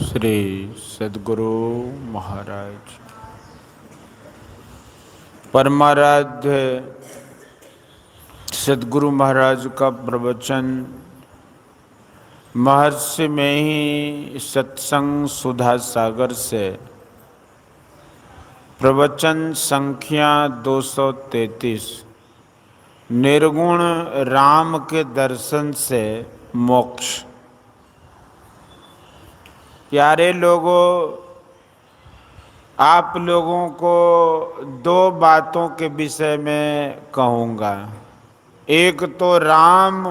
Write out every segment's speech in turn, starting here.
श्री सद्गुरु महाराज परमाराध्य सद्गुरु महाराज का प्रवचन महर्षि में ही सत्संग सुधा सागर से प्रवचन संख्या 233 निर्गुण राम के दर्शन से मोक्ष। प्यारे लोगों, आप लोगों को दो बातों के विषय में कहूँगा। एक तो राम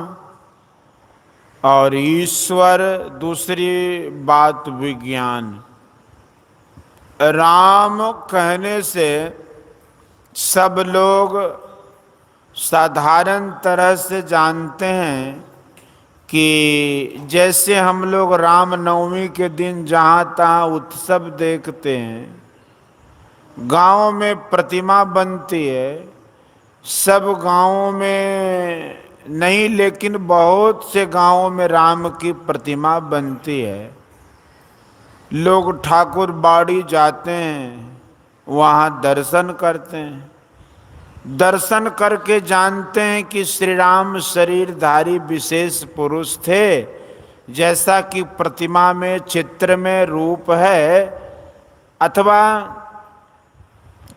और ईश्वर, दूसरी बात विज्ञान। राम कहने से सब लोग साधारण तरह से जानते हैं कि जैसे हम लोग रामनवमी के दिन जहाँ तहाँ उत्सव देखते हैं, गांव में प्रतिमा बनती है। सब गांवों में नहीं, लेकिन बहुत से गांवों में राम की प्रतिमा बनती है। लोग ठाकुर बाड़ी जाते हैं, वहाँ दर्शन करते हैं। दर्शन करके जानते हैं कि श्री राम शरीरधारी विशेष पुरुष थे, जैसा कि प्रतिमा में चित्र में रूप है अथवा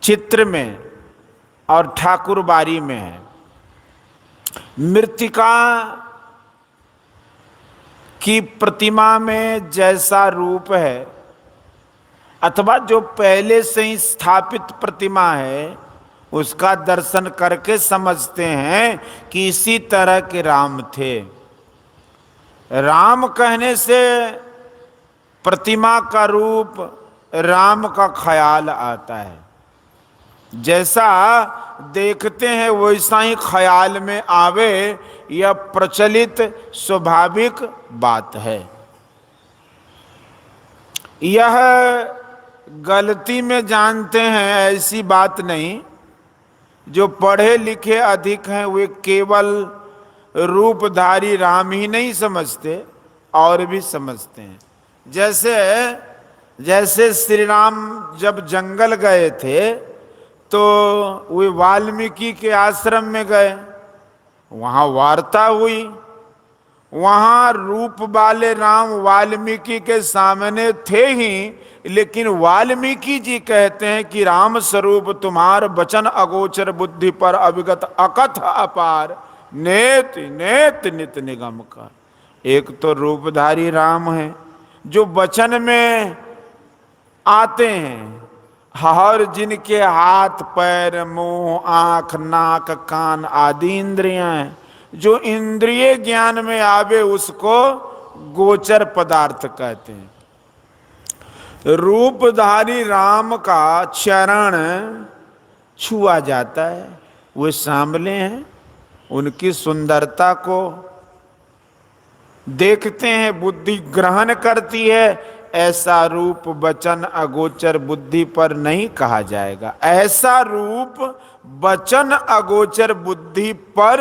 चित्र में और ठाकुर बाड़ी में है। मृत्तिका की प्रतिमा में जैसा रूप है अथवा जो पहले से ही स्थापित प्रतिमा है, उसका दर्शन करके समझते हैं कि इसी तरह के राम थे। राम कहने से प्रतिमा का रूप राम का ख्याल आता है। जैसा देखते हैं वैसा ही ख्याल में आवे, यह प्रचलित स्वाभाविक बात है। यह गलती में जानते हैं, ऐसी बात नहीं। जो पढ़े लिखे अधिक हैं वे केवल रूपधारी राम ही नहीं समझते, और भी समझते हैं। जैसे श्री राम जब जंगल गए थे तो वे वाल्मीकि के आश्रम में गए, वहाँ वार्ता हुई। वहाँ रूप वाले राम वाल्मीकि के सामने थे ही, लेकिन वाल्मीकि जी कहते हैं कि राम स्वरूप तुम्हार वचन अगोचर बुद्धि पर अविगत अकथ अपार नेत नेत नित निगम का। एक तो रूपधारी राम है जो वचन में आते हैं, हर जिनके हाथ पैर मुंह आंख नाक कान आदि इंद्रियां हैं, जो इंद्रिय ज्ञान में आवे उसको गोचर पदार्थ कहते हैं। रूपधारी राम का चरण छुआ जाता है, वे सांभले हैं। उनकी सुंदरता को देखते हैं, बुद्धि ग्रहण करती है। ऐसा रूप वचन अगोचर बुद्धि पर नहीं कहा जाएगा। ऐसा रूप वचन अगोचर बुद्धि पर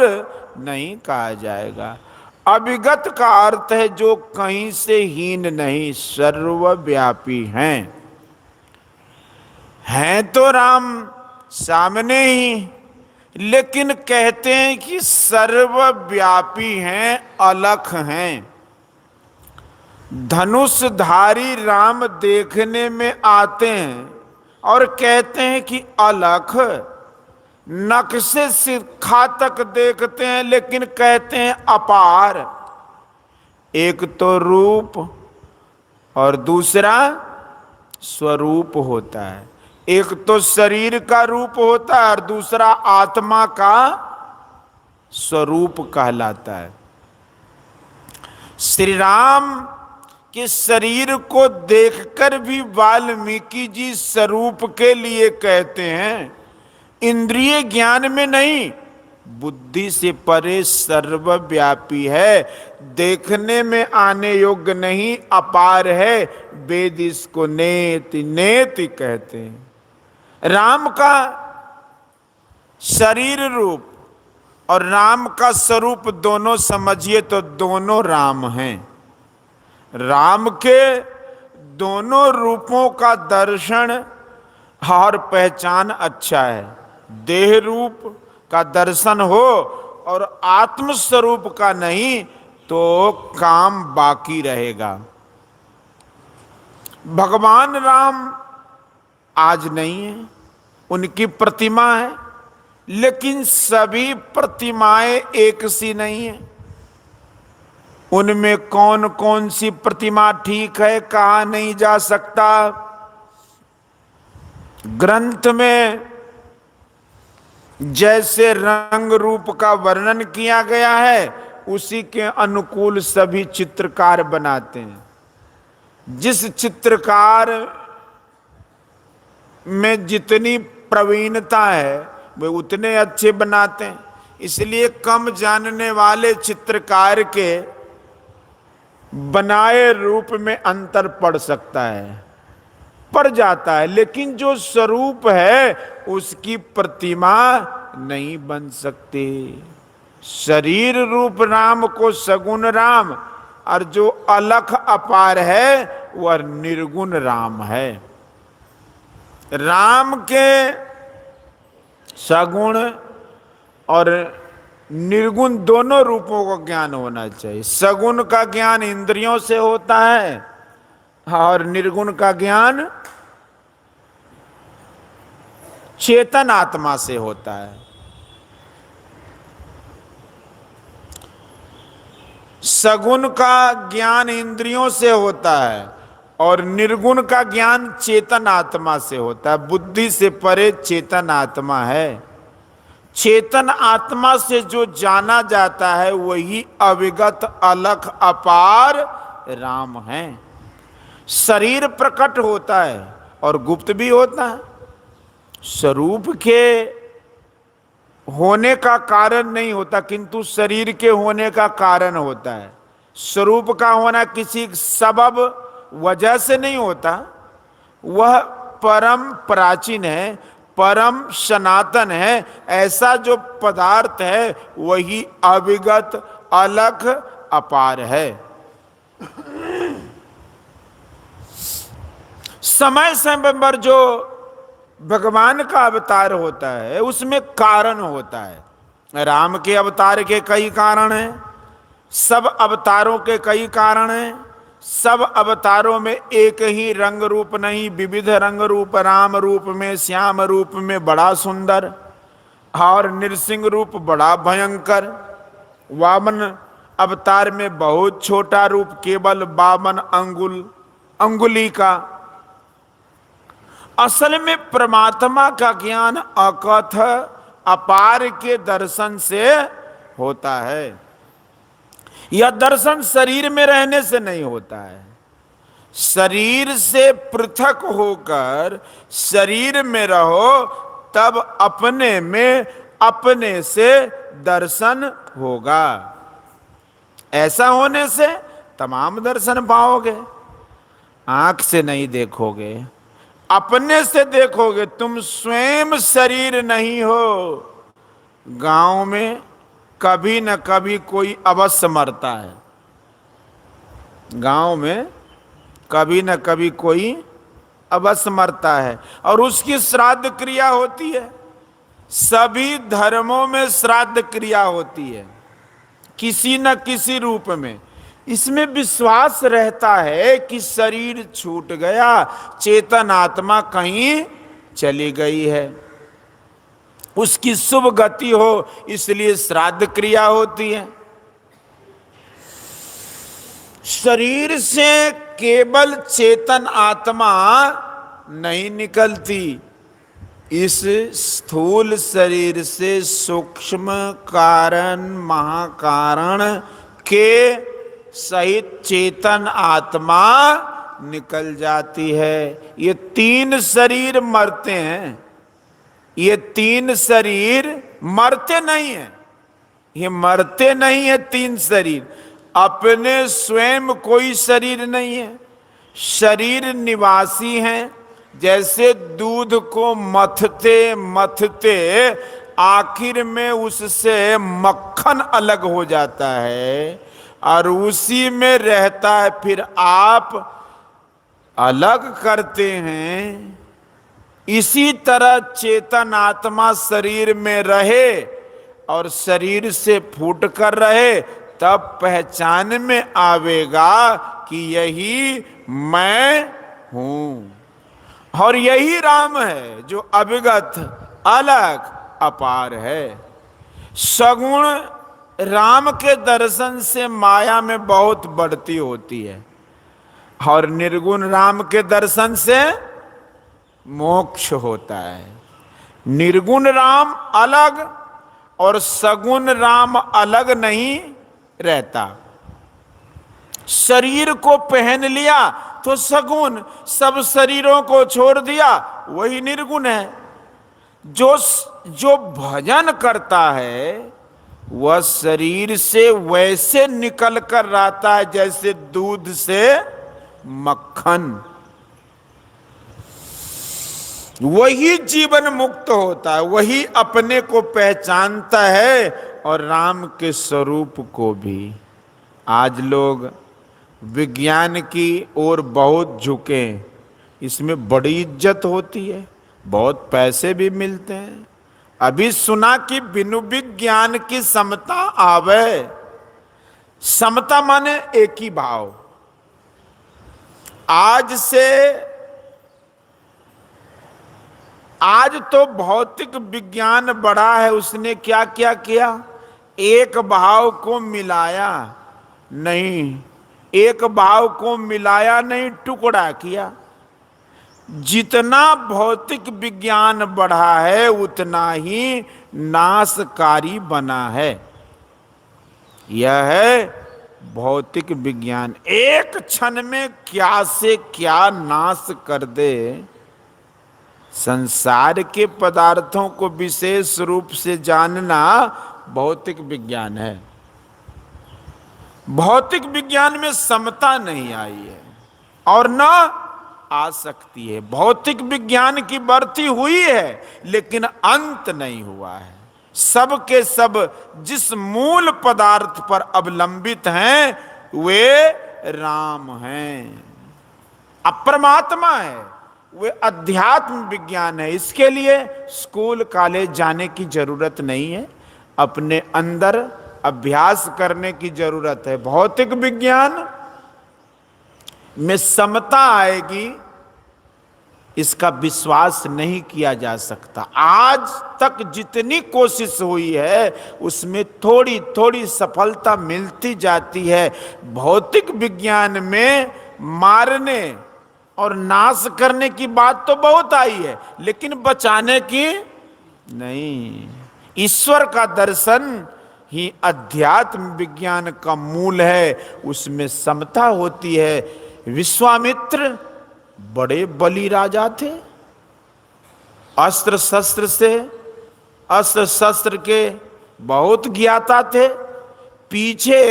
नहीं कहा जाएगा। अविगत का अर्थ है जो कहीं से हीन नहीं, सर्वव्यापी हैं तो राम सामने ही, लेकिन कहते हैं कि सर्वव्यापी हैं, अलख हैं। धनुषधारी राम देखने में आते हैं और कहते हैं कि अलख। नख से शिखा तक देखते हैं, लेकिन कहते हैं अपार। एक तो रूप और दूसरा स्वरूप होता है। एक तो शरीर का रूप होता है और दूसरा आत्मा का स्वरूप कहलाता है। श्री राम के शरीर को देखकर भी वाल्मीकि जी स्वरूप के लिए कहते हैं, इंद्रिय ज्ञान में नहीं, बुद्धि से परे सर्वव्यापी है, देखने में आने योग्य नहीं, अपार है। वेद इसको नेति नेति कहते हैं। राम का शरीर रूप और राम का स्वरूप दोनों समझिए तो दोनों राम हैं। राम के दोनों रूपों का दर्शन और पहचान अच्छा है। देह रूप का दर्शन हो और आत्म स्वरूप का नहीं तो काम बाकी रहेगा। भगवान राम आज नहीं है, उनकी प्रतिमा है, लेकिन सभी प्रतिमाएं एक सी नहीं है। उनमें कौन कौन सी प्रतिमा ठीक है कहा नहीं जा सकता। ग्रंथ में जैसे रंग रूप का वर्णन किया गया है उसी के अनुकूल सभी चित्रकार बनाते हैं। जिस चित्रकार में जितनी प्रवीणता है वे उतने अच्छे बनाते हैं। इसलिए कम जानने वाले चित्रकार के बनाए रूप में अंतर पड़ सकता है, पड़ जाता है, लेकिन जो स्वरूप है उसकी प्रतिमा नहीं बन सकती। शरीर रूप राम को सगुण राम, और जो अलख अपार है वह निर्गुण राम है। राम के सगुण और निर्गुण दोनों रूपों का ज्ञान होना चाहिए। सगुण का ज्ञान इंद्रियों से होता है और निर्गुण का ज्ञान चेतन आत्मा से होता है। सगुण का ज्ञान इंद्रियों से होता है और निर्गुण का ज्ञान चेतन आत्मा से होता है। बुद्धि से परे चेतन आत्मा है। चेतन आत्मा से जो जाना जाता है वही अविगत अलख अपार राम है। शरीर प्रकट होता है और गुप्त भी होता है। स्वरूप के होने का कारण नहीं होता, किंतु शरीर के होने का कारण होता है। स्वरूप का होना किसी सबब वजह से नहीं होता, वह परम प्राचीन है, परम सनातन है। ऐसा जो पदार्थ है वही अविगत अलग अपार है। समय समय पर जो भगवान का अवतार होता है उसमें कारण होता है। राम के अवतार के कई कारण हैं, सब अवतारों के कई कारण हैं। सब अवतारों में एक ही रंग रूप नहीं, विविध रंग रूप। राम रूप में, श्याम रूप में बड़ा सुंदर और नृसिंह रूप बड़ा भयंकर। वामन अवतार में बहुत छोटा रूप, केवल 52 अंगुली का। असल में परमात्मा का ज्ञान अकथ अपार के दर्शन से होता है। यह दर्शन शरीर में रहने से नहीं होता है। शरीर से पृथक होकर शरीर में रहो तब अपने में अपने से दर्शन होगा। ऐसा होने से तमाम दर्शन पाओगे। आंख से नहीं देखोगे, अपने से देखोगे। तुम स्वयं शरीर नहीं हो। गांव में कभी न कभी कोई अवश्य मरता है। गांव में कभी न कभी कोई अवश्य मरता है और उसकी श्राद्ध क्रिया होती है। सभी धर्मों में श्राद्ध क्रिया होती है किसी न किसी रूप में। इसमें विश्वास रहता है कि शरीर छूट गया, चेतन आत्मा कहीं चली गई है, उसकी शुभ गति हो, इसलिए श्राद्ध क्रिया होती है। शरीर से केवल चेतन आत्मा नहीं निकलती। इस स्थूल शरीर से सूक्ष्म कारण महाकारण के सहित चेतन आत्मा निकल जाती है। ये 3 शरीर मरते हैं। ये 3 शरीर मरते नहीं है, ये मरते नहीं है। 3 शरीर अपने स्वयं कोई शरीर नहीं है। शरीर निवासी हैं। जैसे दूध को मथते मथते आखिर में उससे मक्खन अलग हो जाता है और उसी में रहता है। फिर आप अलग करते हैं, इसी तरह चेतन आत्मा शरीर में रहे और शरीर से फूट कर रहे, तब पहचान में आवेगा कि यही मैं हूं और यही राम है जो अविगत, अलग, अपार है। सगुण राम के दर्शन से माया में बहुत बढ़ती होती है और निर्गुण राम के दर्शन से मोक्ष होता है। निर्गुण राम अलग और सगुण राम अलग नहीं रहता। शरीर को पहन लिया तो सगुण, सब शरीरों को छोड़ दिया वही निर्गुण है। जो भजन करता है वह शरीर से वैसे निकल कर रहता है जैसे दूध से मक्खन, वही जीवन मुक्त होता है, वही अपने को पहचानता है और राम के स्वरूप को भी। आज लोग विज्ञान की ओर बहुत झुके, इसमें बड़ी इज्जत होती है, बहुत पैसे भी मिलते हैं। अभी सुना कि बिनु विज्ञान की समता आवे। समता माने एक ही भाव। आज तो भौतिक विज्ञान बढ़ा है, उसने क्या क्या किया, एक भाव को मिलाया नहीं, एक भाव को मिलाया नहीं, टुकड़ा किया। जितना भौतिक विज्ञान बढ़ा है उतना ही नाशकारी बना है। यह है भौतिक विज्ञान, एक क्षण में क्या से क्या नाश कर दे। संसार के पदार्थों को विशेष रूप से जानना भौतिक विज्ञान है। भौतिक विज्ञान में समता नहीं आई है और न आ सकती है। भौतिक विज्ञान की बढ़ती हुई है लेकिन अंत नहीं हुआ है। सब के सब जिस मूल पदार्थ पर अवलंबित हैं वे राम हैं, अपरमात्मा है, वे अध्यात्म विज्ञान है। इसके लिए स्कूल कॉलेज जाने की जरूरत नहीं है, अपने अंदर अभ्यास करने की जरूरत है। भौतिक विज्ञान में समता आएगी इसका विश्वास नहीं किया जा सकता। आज तक जितनी कोशिश हुई है उसमें थोड़ी थोड़ी सफलता मिलती जाती है। भौतिक विज्ञान में मारने और नाश करने की बात तो बहुत आई है लेकिन बचाने की नहीं। ईश्वर का दर्शन ही अध्यात्म विज्ञान का मूल है, उसमें समता होती है। विश्वामित्र बड़े बली राजा थे, अस्त्र शस्त्र के बहुत ज्ञाता थे। पीछे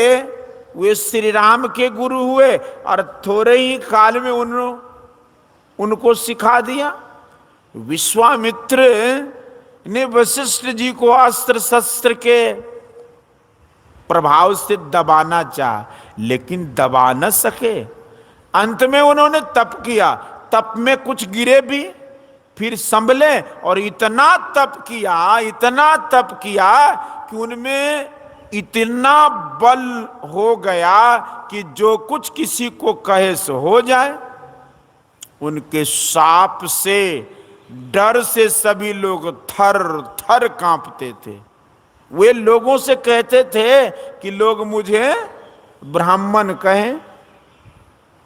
वे श्री राम के गुरु हुए और थोड़े ही काल में उनको सिखा दिया। विश्वामित्र ने वशिष्ठ जी को अस्त्र शस्त्र के प्रभाव से दबाना चाहा लेकिन दबा न सके। अंत में उन्होंने तप किया, तप में कुछ गिरे भी फिर संभले और इतना तप किया कि उनमें इतना बल हो गया कि जो कुछ किसी को कहे सो हो जाए। उनके शाप से, डर से सभी लोग थर थर कांपते थे। वे लोगों से कहते थे कि लोग मुझे ब्राह्मण कहें।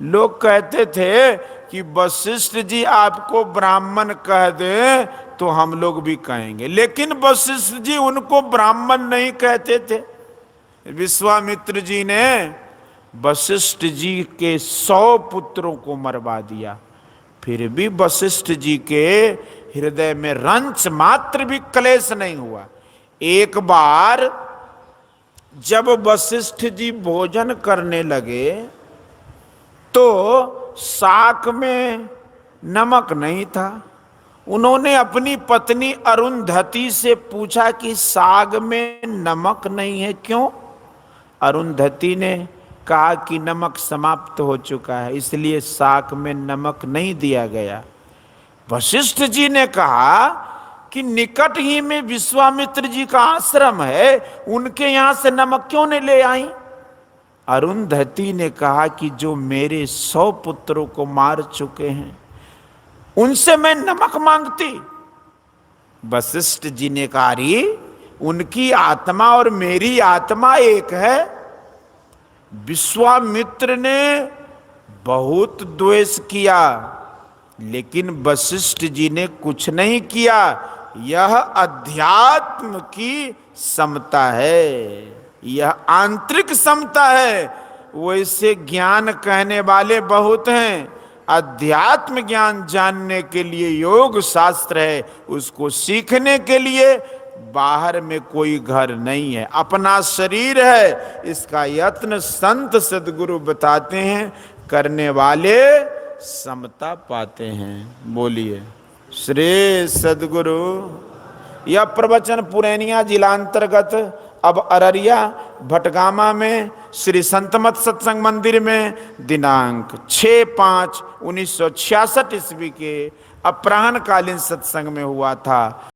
लोग कहते थे कि वशिष्ठ जी आपको ब्राह्मण कह दे तो हम लोग भी कहेंगे, लेकिन वशिष्ठ जी उनको ब्राह्मण नहीं कहते थे। विश्वामित्र जी ने वशिष्ठ जी के 100 पुत्रों को मरवा दिया, फिर भी वशिष्ठ जी के हृदय में रंच मात्र भी क्लेश नहीं हुआ। एक बार जब वशिष्ठ जी भोजन करने लगे तो शाक में नमक नहीं था। उन्होंने अपनी पत्नी अरुंधति से पूछा कि साग में नमक नहीं है क्यों? अरुंधति ने कहा कि नमक समाप्त हो चुका है, इसलिए शाक में नमक नहीं दिया गया। वशिष्ठ जी ने कहा कि निकट ही में विश्वामित्र जी का आश्रम है, उनके यहां से नमक क्यों नहीं ले आई? अरुंधति ने कहा कि जो मेरे 100 पुत्रों को मार चुके हैं, उनसे मैं नमक मांगती। वशिष्ठ जी ने कहा, अरे उनकी आत्मा और मेरी आत्मा एक है। विश्वामित्र ने बहुत द्वेष किया, लेकिन वशिष्ठ जी ने कुछ नहीं किया। यह अध्यात्म की समता है, यह आंतरिक समता है। वैसे ज्ञान कहने वाले बहुत हैं, अध्यात्म ज्ञान जानने के लिए योग शास्त्र है, उसको सीखने के लिए बाहर में कोई घर नहीं है, अपना शरीर है। इसका यत्न संत सद्गुरु बताते हैं, करने वाले समता पाते हैं। बोलिए श्री सद्गुरु। यह प्रवचन पुरैनिया जिलांतर्गत अब अररिया भटगामा में श्री संतमत सत्संग मंदिर में दिनांक 6/5/1966 ईस्वी के अपराह्न कालीन सत्संग में हुआ था।